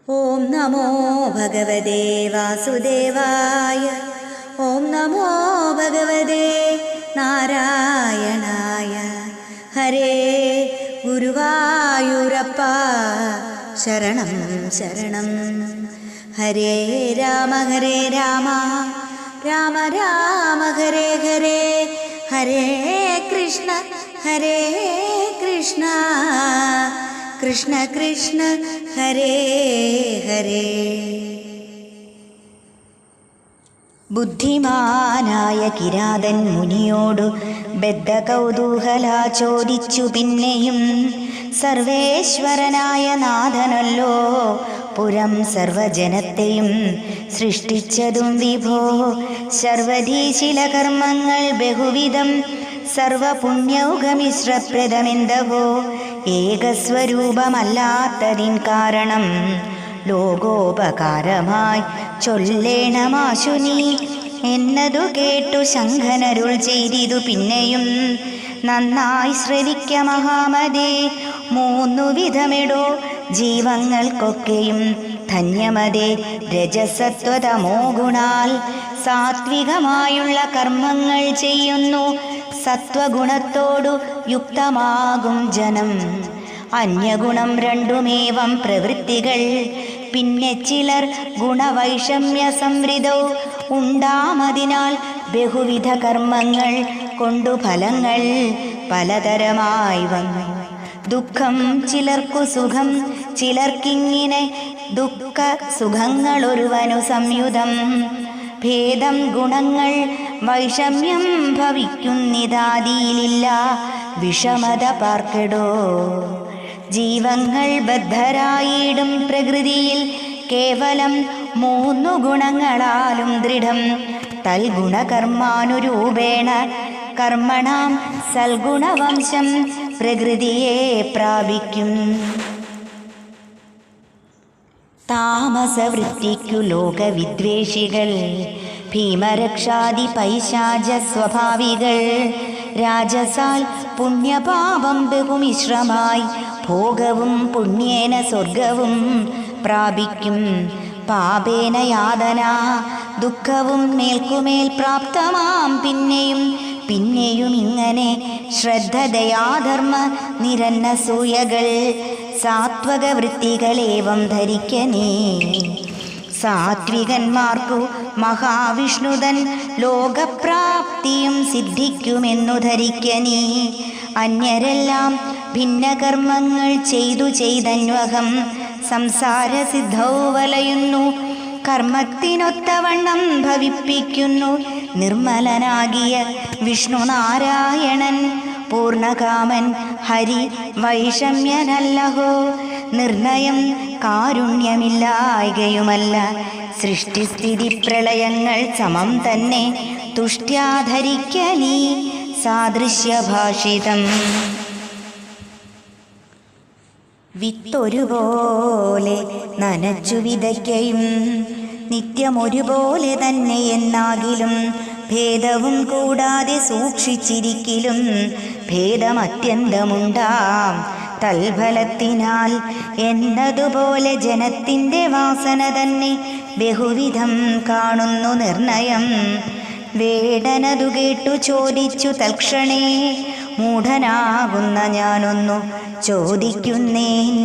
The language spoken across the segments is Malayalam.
ഓം നമോ ഭഗവതേ വാസുദേവായ. ഓം നമോ ഭഗവതേ നാരായണായ. ഹരേ ഗുരുവായൂരപ്പ ശരണം ശരണം. ഹരേ രാമ രാമ രാമ ഹരേ ഹരേ. ഹരേ കൃഷ്ണ കൃഷ്ണ കൃഷ്ണ ഹരേ ഹരേ. ബുദ്ധിമാനായ കിരാതൻ മുനിയോടു ബദ്ധ കൗതൂഹല ചോദിച്ചു പിന്നെയും, സർവേശ്വരനായ നാഥനല്ലോ പുരം സർവജനത്തെയും സൃഷ്ടിച്ചതും വിഭോ. സർവധീശില കർമ്മങ്ങൾ ബഹുവിധം സർവപുണ്യൗകമിശ്രപ്രദമെന്തവോ. ഏകസ്വരൂപമല്ലാത്തതിൻ കാരണം ലോകോപകാരമായി ചൊല്ലേണമാശു നീ എന്നതു കേട്ടു ശങ്കനരുൾ ചെയ്തിതു പിന്നെയും. നന്നായി ശ്രവിക്ക മഹാമതേ, മൂന്നു വിധമെടോ ജീവങ്ങൾക്കൊക്കെയും ധന്യമതേ. രജസത്വതമോ ഗുണാൽ സാത്വികമായുള്ള കർമ്മങ്ങൾ ചെയ്യുന്നു, സത്വഗുണത്തോടു യുക്തമാകും ജനം. അന്യഗുണം രണ്ടുമേവം പ്രവൃത്തികൾ, പിന്നെ ചിലർ ഗുണവൈഷമ്യ സംവൃതൗ ഉണ്ടാമതിനാൽ ബഹുവിധ കർമ്മങ്ങൾ കൊണ്ടു ഫലങ്ങൾ പലതരമായി വന്നു. ദുഃഖം ചിലർക്കു സുഖം, ചിലർക്കിങ്ങനെ ദുഃഖ സുഖങ്ങളൊരുവനു സംയുതം. ഭേദം ഗുണങ്ങൾ വൈഷമ്യം ഭവിക്കുന്നിതാദിയിലില്ല വിഷമത പാർക്കെടോ. ജീവങ്ങൾ ബദ്ധരായിടും പ്രകൃതിയിൽ കേവലം മൂന്നു ഗുണങ്ങളാലും ദൃഢം. തൽഗുണകർമാനുരൂപേണ കർമ്മണാം സൽഗുണവംശം പ്രകൃതിയെ പ്രാപിക്കും. താമസവൃത്തിക്കു ലോകവിദ്വേഷികൾ, ഭീമരക്ഷാദി പൈശാച സ്വഭാവികൾ. രാജസാൽ പുണ്യപാപം ബഹുമിശ്രമായി ഭോഗവും പുണ്യേന സ്വർഗവും പ്രാപിക്കും. പാപേന യാതന ദുഃഖവും മേൽക്കുമേൽ പ്രാപ്തമാം പിന്നെയും ഇങ്ങനെ ശ്രദ്ധദയാധർമ്മ നിരന്നസൂയകൾ സാത്വകവൃത്തികളേവം ധരിക്കനേ. സാത്വികന്മാർക്കു മഹാവിഷ്ണുതൻ ലോകപ്രാപ്തിയും സിദ്ധിക്കുമെന്നു ധരിക്കനീ. അന്യരെല്ലാം ഭിന്നകർമ്മങ്ങൾ ചെയ്തന്വഹം സംസാരസിദ്ധൗ വലയുന്നു, കർമ്മത്തിനൊത്തവണ്ണം ഭവിപ്പിക്കുന്നു. നിർമ്മലനാകിയ വിഷ്ണുനാരായണൻ പൂർണ്ണകാമൻ ഹരി വൈഷമ്യനല്ലഹോ. നിർണയം കാരുണ്യമില്ലായ്കയുമല്ല, സൃഷ്ടിസ്ഥിതി പ്രളയങ്ങൾ സമം തന്നെ തുഷ്ട്യാധരിക്കനീ സാദൃശ്യഭാഷിതം. വിത്തൊരുപോലെ നനച്ചു വിതയ്ക്കയും നിത്യമൊരുപോലെ തന്നെ എന്നാകിലും, ഭേദവും കൂടാതെ സൂക്ഷിച്ചിരിക്കലും ഭേദമത്യന്തമുണ്ടാം തൽഫലത്തിനാൽ. എന്നതുപോലെ ജനത്തിൻ്റെ വാസന തന്നെ ബഹുവിധം കാണുന്നു നിർണയം. വേടനതു കേട്ടു ചോദിച്ചു തൽക്ഷണേ, മൂഢനാകുന്ന ഞാനൊന്നു ചോദിക്കുന്നേൻ.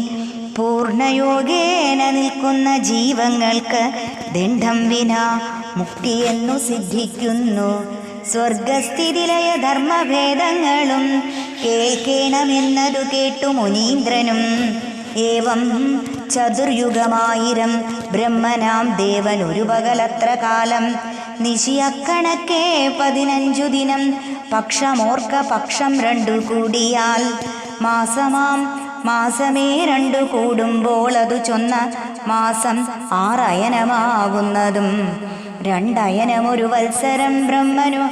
പൂർണ്ണയോഗേന നിൽക്കുന്ന ജീവങ്ങൾക്ക് ദണ്ഡം വിനാ മുക്തിയെന്നു സിദ്ധിക്കുന്നു. സ്വർഗസ്ഥിതിലയ ധർമ്മഭേദങ്ങളും കേൾക്കേണമെന്നതു കേട്ടു മുനീന്ദ്രനും. ഏവം ചതുർയുഗമായിരം ബ്രഹ്മനാം ദേവൻ ഒരു പകലത്ര കാലം. നിശിയക്കണക്കെ 15 ദിനം, പക്ഷമോർക്ക പക്ഷം 2 കൂടിയാൽ മാസമേ 2 കൂടുമ്പോൾ അതു ചൊന്ന മാസം 6 അയനമാകുന്നതും. 2 അയനമൊരു വത്സരം ബ്രഹ്മനു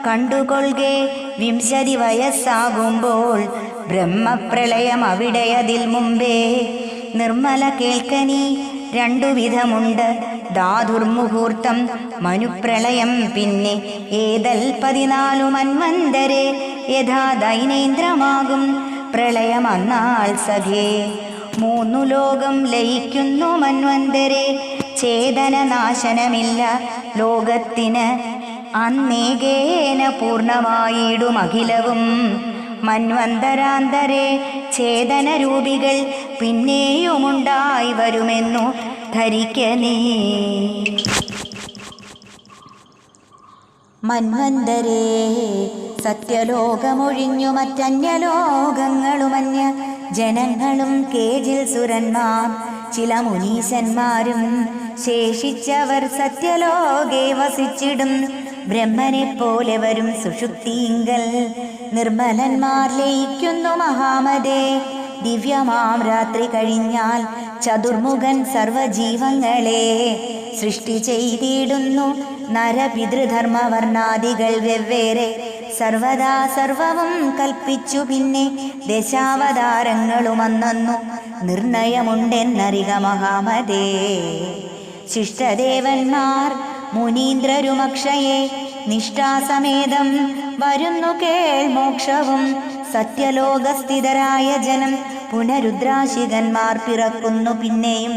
കണ്ടുകൊള്ളുകെ 20 വയസ്സാകുമ്പോൾ ബ്രഹ്മപ്രളയം അവിടെ അതിൽ മുമ്പേ. നിർമ്മല കേൾക്കനീ, 2 വിധമുണ്ട് ധാതുർമുഹൂർത്തം മനുപ്രളയം. പിന്നെ ഏതൽ 14 മന്വന്തരെ യഥാ ദൈനേന്ദ്രമാകും പ്രളയമന്നാൾ സഖേ. മൂന്നു ലോകം ലയിക്കുന്നു മന്വന്തരെ. ചേതനനാശനമില്ല ലോകത്തിന്, അന്നേകേന പൂർണ്ണമായിടും അഖിലവും. മന്വന്തരാന്തരെ ചേതനരൂപികൾ പിന്നെയുമുണ്ടായി വരുമെന്നു ധരിക്ക നീ. മന്വന്തരേ സത്യലോകമൊഴിഞ്ഞു മറ്റന്യലോകങ്ങളുമന്യ ജനങ്ങളും കേജിൽ സുരന്മാർ ചില മുനീശന്മാരും ശേഷിച്ചവർ സത്യലോകെ വസിച്ചിടും. ബ്രഹ്മനെ പോലെ വരും സുഷുപ്തിങ്കൽ നിർമ്മലന്മാർ ലയിക്കുന്നു മഹാമതേ. ദിവ്യമാം രാത്രി കഴിഞ്ഞാൽ ചതുർമുഖൻ സർവജീവങ്ങളെ സൃഷ്ടി ചെയ്തിടുന്നു. നരപിതൃധർമ്മവർണ്ണാദികൾ വെവ്വേറെ സർവദാ സർവവും കൽപ്പിച്ചു. പിന്നെ ദശാവതാരങ്ങളുമന്നു നിർണയമുണ്ടെന്നറിക മഹാമതേ. ശിഷ്ടദേവന്മാർ മുനീന്ദ്രരുമക്ഷയെ നിഷ്ഠാസമേതം വരുന്നു കേൾ മോക്ഷവും. സത്യലോകസ്ഥിതരായ ജനം പുനരുദ്രാശികന്മാർ പിറക്കുന്നു പിന്നെയും.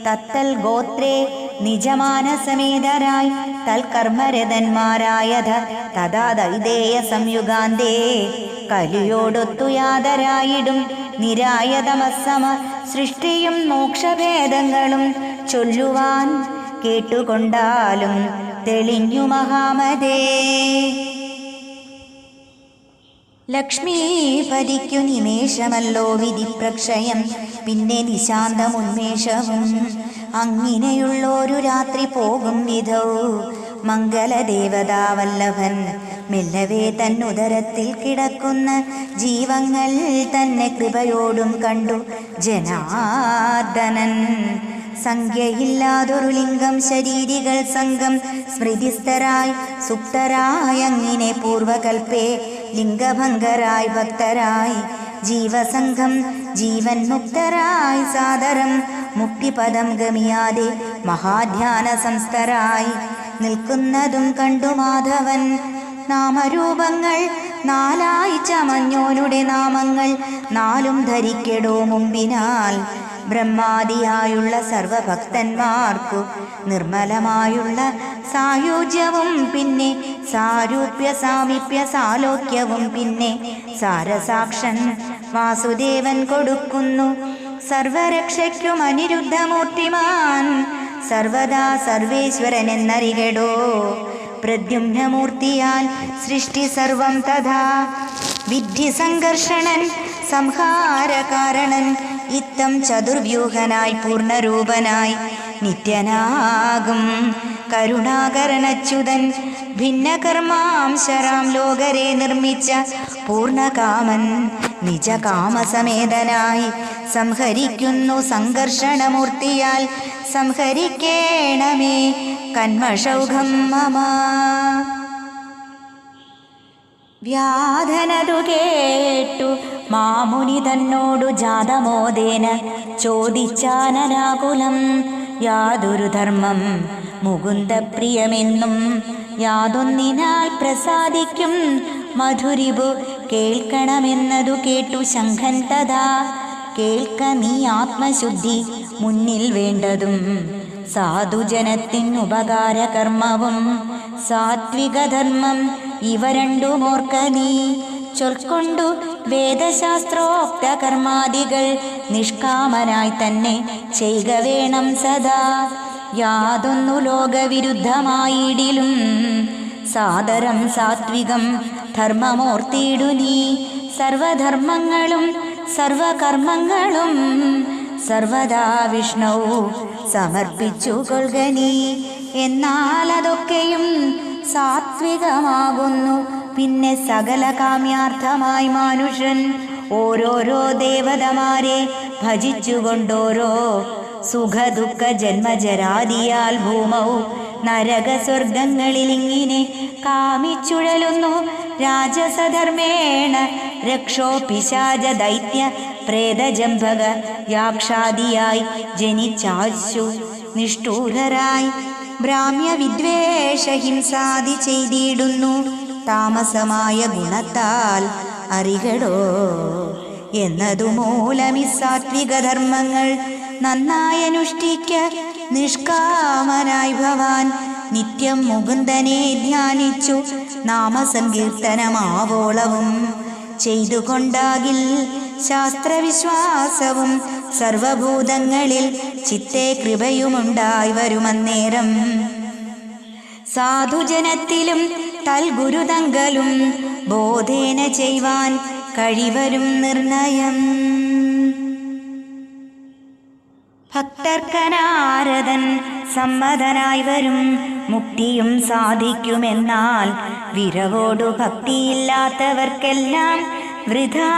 തത്തൽ ഗോത്രേ നിജമാനസമേതരായി തൽകർമ്മരതന്മാരായത തഥാ ദൈതേയ സംയുഗാന്തേ കലിയോടൊത്തു യാതരായിടും. നിരായതമസമ സൃഷ്ടിയും മോക്ഷഭേദങ്ങളും ചൊല്ലുവാൻ കേട്ടുകൊണ്ടാലും തെളിഞ്ഞു മഹാമതേ. ലക്ഷ്മീപതിക്കു നിമേഷമല്ലോ വിധിപ്രക്ഷയം, പിന്നെ നിശാന്തമുന്മേഷവും. അങ്ങിനെയുള്ളൊരു രാത്രി പോകും വിധൗ മംഗലദേവതാവല്ലഭൻ മെല്ലവേ തന്നുദരത്തിൽ കിടക്കുന്ന ജീവങ്ങൾ തന്നെ കൃപയോടും കണ്ടു ജനാർദ്ദനൻ. സംഖ്യയില്ലാതൊരു ലിംഗം ശരീരികൾ സംഘം സ്മൃതിസ്ഥരായി സുപ്തരായി അങ്ങിനെ പൂർവകൽപ്പേ ലിംഗഭംഗരായി ഭക്തരായി ജീവസംഘം ജീവൻ മുക്തരായി സാദരം മുക്തിപദം ഗമിയാതെ മഹാധ്യാന സംസ്ഥരായി നിൽക്കുന്നതും കണ്ടു മാധവൻ. നാമരൂപങ്ങൾ നാലായി ചമഞ്ഞോനുടെ നാമങ്ങൾ നാലും ധരിക്കെടോ മുമ്പിനാൽ. ബ്രഹ്മാദിയായുള്ള സർവഭക്തന്മാർക്കു നിർമ്മലമായുള്ള സായുജ്യവും പിന്നെ സാരൂപ്യ സാമീപ്യ സാലോക്യവും പിന്നെ സാരസാക്ഷൻ വാസുദേവൻ കൊടുക്കുന്നു. സർവരക്ഷയ്ക്കും അനിരുദ്ധമൂർത്തിമാൻ സർവദാ സർവേശ്വരൻ എന്നറികടോ. പ്രദ്യുമ്നമൂർത്തിയാൽ സൃഷ്ടി സർവം തഥാ വിദ്ധി സംഘർഷണൻ സംഹാരകാരണൻ. ഇത്തം ചതുർവ്യൂഹനായി പൂർണ്ണരൂപനായി നിത്യനാകും കരുണാകരനച്യുതൻ. ഭിന്നകർമാംശരാം ലോകരെ നിർമ്മിച്ച പൂർണ്ണകാമൻ നിജകാമസമേതനായി സംഹരിക്കുന്നു സംഘർഷണമൂർത്തിയാൽ. സംഹരിക്കേണമേ കന്മഷൗഘം മമ. വ്യാധനതു കേട്ടു മാമുനി തന്നോടു ജാതമോദേന ചോദിച്ചാനരാകുലം. യാതൊരു ധർമ്മം മുകുന്ദപ്രിയമെന്നും യാതൊന്നിനാൽ പ്രസാദിക്കും മധുരിപു കേൾക്കണമെന്നതു കേട്ടു ശംഖൻ തഥാ. കേൾക്ക നീ ആത്മശുദ്ധി മുന്നിൽ വേണ്ടതും സാധുജനത്തിനുപകാരകർമ്മവും സാത്വികധർമ്മം ഇവ രണ്ടുമോർക്ക നീ. ചൊൽക്കൊണ്ടു വേദശാസ്ത്രോക്ത കർമാദികൾ നിഷ്കാമനായി തന്നെ ചെയ്യുക വേണം സദാ. യാതൊന്നു ലോകവിരുദ്ധമായിടിലും സാദരം സാത്വികം ധർമ്മമോർത്തിയിടു നീ. സർവധർമ്മങ്ങളും സർവകർമ്മങ്ങളും സർവദാ വിഷ്ണു സമർപ്പിച്ചു കൊള്ളുക നീ. എന്നാൽ അതൊക്കെയും സാത്വികമാകുന്നു. പിന്നെ സകല കാമ്യാർത്ഥമായി മനുഷ്യൻ ഓരോരോ ദേവതമാരെ ഭജിച്ചുകൊണ്ടോരോ സുഖദുഃഖ ജന്മജരാദിയാൽ ഭൂമൗ നരകസ്വർഗങ്ങളിലിങ്ങിനെ കാമിച്ചുഴലുന്നു. രാജസധർമ്മേണ രക്ഷോ പിശാച ദൈത്യ പ്രേതജംഭക യാക്ഷാദിയായി ജനിച്ചാശു നിഷ്ഠൂരരായി ബ്രാഹ്മ്യ വിദ്വേഷ ഹിംസാദി ചെയ്തിടുന്നു. താമസമായ ഗുണത്താൽ അറികടോ എന്നതുമൂലമി സാത്വിക ധർമ്മങ്ങൾ നന്നായി അനുഷ്ഠിക്ക നിഷ്കാമനായി ഭവാൻ നിത്യം മുകുന്ദനെ ധ്യാനിച്ചു നാമസങ്കീർത്തനമാവോളവും ചെയ്തുകൊണ്ടാകിൽ ശാസ്ത്രവിശ്വാസവും സർവഭൂതങ്ങളിൽ ചിത്തേ കൃപയുമുണ്ടായി വരുമന്നേരം സാധുജനത്തിലും തൽഗുരുതങ്കലും ബോധേന ചെയ്യുവാൻ കഴിവരും നിർണയം. ഭക്തർക്കനാരദൻ സമ്മതനായി വരും മുക്തിയും സാധിക്കുമെന്നാൽ വിരവോടു ഭക്തിയില്ലാത്തവർക്കെല്ലാം വൃഥാ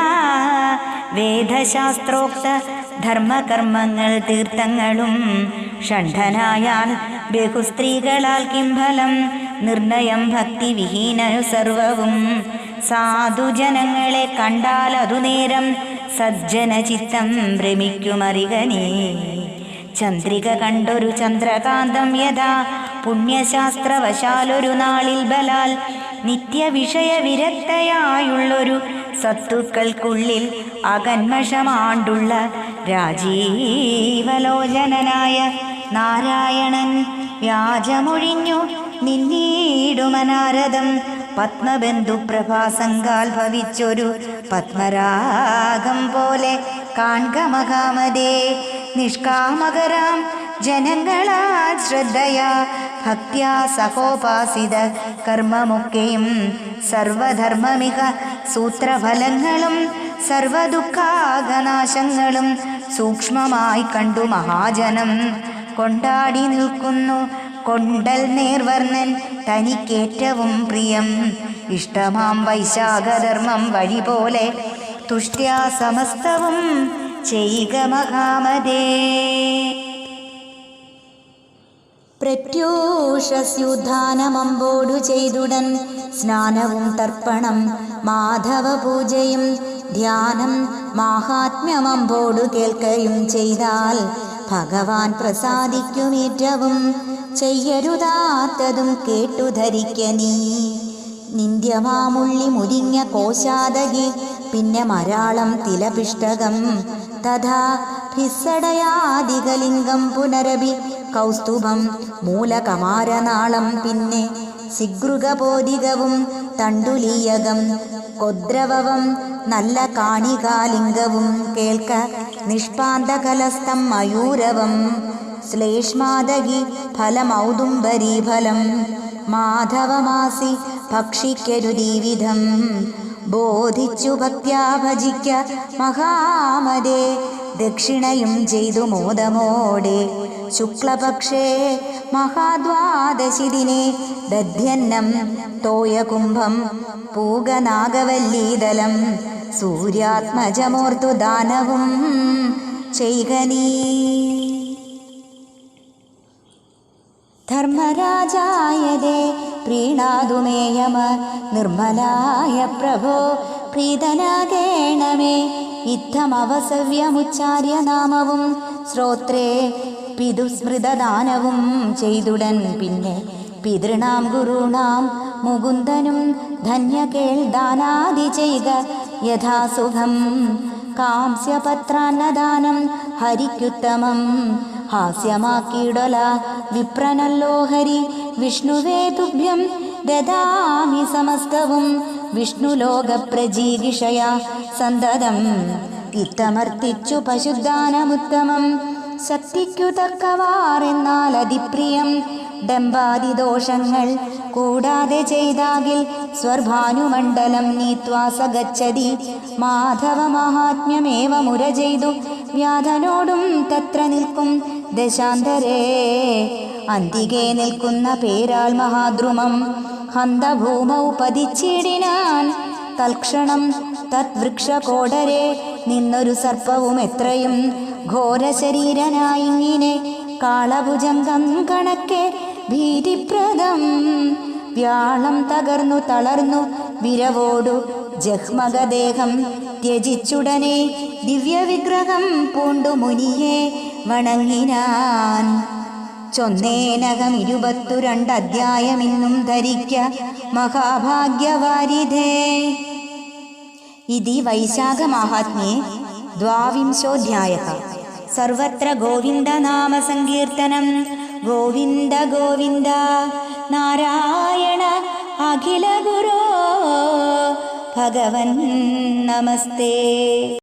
വേദശാസ്ത്രോക്ത ധർമ്മകർമ്മങ്ങൾ തീർത്ഥങ്ങളും ഷണ്ഡനായാൽ ബഹുസ്ത്രീകളാൽ കിംഫലം നിർണയം ഭക്തിവിഹീനനു സർവവും സാധുജനങ്ങളെ കണ്ടാൽ അതുനേരം സജ്ജനചിത്തം ഭ്രമിക്കുമറികനേ ചന്ദ്രിക കണ്ടൊരു ചന്ദ്രകാന്തം യഥാ പുണ്യശാസ്ത്രവശാലൊരു നാളിൽ ബലാൽ നിത്യവിഷയ വിരക്തയായുള്ളൊരു സത്തുക്കൾക്കുള്ളിൽ അകന്മഷമാണ്ടുള്ള രാജീവലോചനനായ നാരായണൻ വ്യാജമൊഴിഞ്ഞു നിന്നീടുമനാരദം പത്മബന്ധു പ്രഭാസങ്കാൽ ഭവിച്ചൊരു പത്മരാഗം പോലെ കാൺക മഹാമതേ നിഷ്കാമകരാം ജനങ്ങളാൽ ശ്രദ്ധയാ ഭക്ത്യാ സഹോപാസിത കർമ്മമൊക്കെയും സർവധർമ്മമിക സൂത്രഫലങ്ങളും സർവദുഃഖാകനാശങ്ങളും സൂക്ഷ്മമായി കണ്ടു മഹാജനം കൊണ്ടാടി നിൽക്കുന്നു കൊണ്ടൽ നേർവർണ്ണൻ തനിക്കേറ്റവും പ്രിയം ഇഷ്ടമാം വൈശാഖധർമ്മം വഴി പോലെ തുഷ്ട്യാ സമസ്തവും ചെയ്യുക മഹാമതേ. പ്രത്യൂഷസ്യുദ്ധാനമമ്പോടു ചെയ്തുടൻ സ്നാനവും തർപ്പണം മാധവ പൂജയും ധ്യാനം മാഹാത്മ്യമമ്പോടു കേൾക്കയും ചെയ്താൽ ഭഗവാൻ പ്രസാദിക്കുമേറ്റവും ചെയ്യരുതാത്തതും കേട്ടു ധരിക്ക നീ. നിന്ദ്യമാമുള്ളി മുരിഞ്ഞ കോശാദകി പിന്നെ മരാളം തിലപിഷ്ടകം തഥാ ഭിസ്സടയാദികലിംഗം പുനരഭി കൗസ്തുഭം മൂലകമാരനാളം പിന്നെ സിഗൃഗബോധികവും തണ്ടുലീയകം കൊദ്രവം നല്ല കാണികാലിംഗവും കേൾക്ക നിഷ്പാന്തകലസ്ഥം മയൂരവം ശ്ലേഷ്മാദകി ഫലമൗദുംബരീഫലം മാധവമാസി ഭക്ഷിക്കരുതീവിധം ബോധിച്ചു ഭക്ത്യാ ഭജിക്ക മഹാമതേ ദക്ഷിണയും ചെയ്തു മോദമോടെ ശുക്ലപക്ഷേ മഹാദ്വാദശി ദിനെ ദധ്യന്നം തോയകുംഭം പൂഗനാഗവല്ലീതലം സൂര്യാത്മജമോർത്തു ദാനവും ചെയ്കനീ. ധർമ്മരാജായതേ പ്രീണാതുമേയമ നിർമ്മലായ പ്രഭോ പ്രീതനാകേണമേ ഇത്തമവസവ്യമുച്ചാര്യ നാമവും ശ്രോത്രേ പിതുസ്മൃതദാനവും ചെയ്തുടൻ പിന്നെ പിതൃണാം ഗുരുണാം മുകുന്ദനും ധന്യകേൾ ദാനാദി ചെയ്ക യഥാസുഖം കാംസ്യപത്രാന്നദാനം ഹരിക്കുത്തമം ഹാസ്യമാക്കിയിടല വിപ്രനല്ലോ ഹരി വിഷ്ണുവേ തുഭ്യം ദദാമി സമസ്തവും വിഷ്ണുലോകപ്രജീകിഷയ സന്തതം ഇത്തമർത്തിച്ചു പശുദാനമുത്തമം ശക്തിക്കു തക്കവാറെന്നാൽ അതിപ്രിയം ഡംബാദിദോഷങ്ങൾ കൂടാതെ ചെയ്താകിൽ സ്വർഭാനുമണ്ഡലം നീത്വാ സഗച്ഛതി മാധവ മഹാത്മ്യമേവ മുര ചെയ്തു വ്യാധനോടും തത്ര നിൽക്കും ദശാന്തരേ അന്തികെ നിൽക്കുന്ന പേരാൽ മഹാദ്രുമം ഹന്തഭൂമൗ പതിച്ചിടിനാൻ തൽക്ഷണം തദ്വൃക്ഷകോടരെ നിന്നൊരു സർപ്പവും എത്രയും ഘോരശരീരനായിങ്ങനെ കാളഭുജംഗം കണക്കെ ഭീതിപ്രദം വ്യാളം തകർന്നു തളർന്നു വിരവോടു ജഹ്മകദേഹം ത്യജിച്ചുടനെ ദിവ്യവിഗ്രഹം പൂണ്ടു മുനിയെ വണങ്ങിനാൻ. ചൊന്നേനകം 22 അധ്യായമിന്നും ധരിക്ക മഹാഭാഗ്യവാരിധേ. ഇതി വൈശാഖമാഹാത്മ്യേ ദ്വാവിംശോऽധ്യായः. സർവത്ര ഗോവിന്ദനാമസങ്കീർത്തനം. ഗോവിന്ദ ഗോവിന്ദ നാരായണ അഖില ഗുരോ ഭഗവൻ നമസ്തേ.